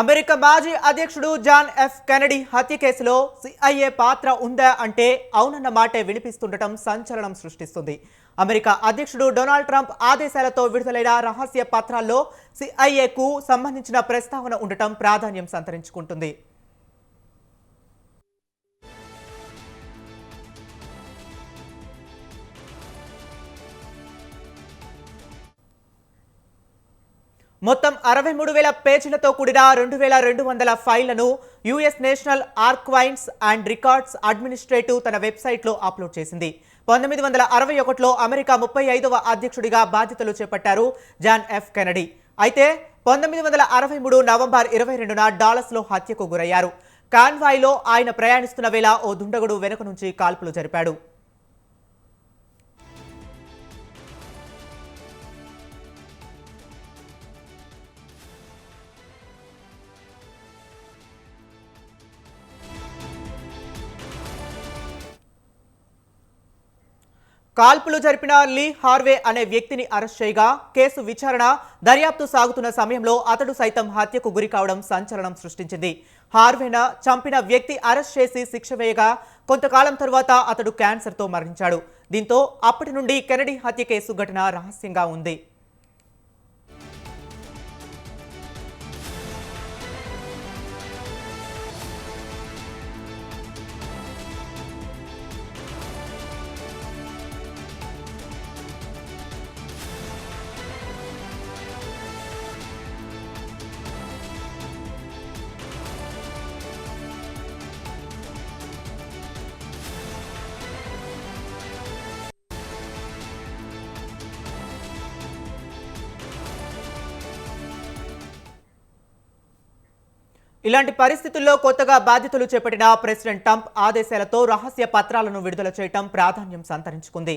America మాజీ అధ్యక్షుడు John F Kennedy హత్య కేసులో సిఐఏ పాత్ర ఉందా అంటే అవునన్న మాటే వినిపిస్తుండటం సంచలనం సృష్టిస్తుంది. అమెరికా అధ్యక్షుడు డొనాల్డ్ ట్రంప్ ఆదేశాలతో విడుదలైన రహస్య పత్రాల్లో సిఐఏకు సంబంధించిన ప్రస్తావన ఉండటం ప్రాధాన్యం సంతరించుకుంటుంది. మొత్తం 63,000 పేజీలతో కూడిన 2,200 ఫైళ్లను US national archives and records administrative తన వెబ్సైట్లో అప్లోడ్ చేసింది. 1961లో అమెరికా 35వ అధ్యక్షుడిగా బాధ్యతలు చేపట్టారు జాన్ ఎఫ్ కెనడీ. అయితే 1963 నవంబర్ 22న డాలస్లో హత్యకు గురయ్యారు. కాన్వాయ్లో ఆయన ప్రయాణిస్తున్న వేళ ఓ దుండగుడు వెనుక నుంచి కాల్పులు జరిపాడు. కాల్పులు జరిపిన లీ హార్వే అనే వ్యక్తిని అరెస్ట్ చేయగా కేసు విచారణ దర్యాప్తు సాగుతున్న సమయంలో అతడు సైతం హత్యకు గురి కావడం సంచలనం సృష్టించింది. హార్వేను చంపిన వ్యక్తి అరెస్ట్ చేసి శిక్ష వేయగా కొంతకాలం తరువాత అతడు క్యాన్సర్తో మరణించాడు. దీంతో అప్పటి నుండి కెనడీ హత్య కేసు ఘటన రహస్యంగా ఉంది. ఇలాంటి పరిస్థితుల్లో కొత్తగా బాధ్యతలు చేపట్టిన ప్రెసిడెంట్ ట్రంప్ ఆదేశాలతో రహస్య పత్రాలను విడుదల చేయడం ప్రాధాన్యం సంతరించుకుంది.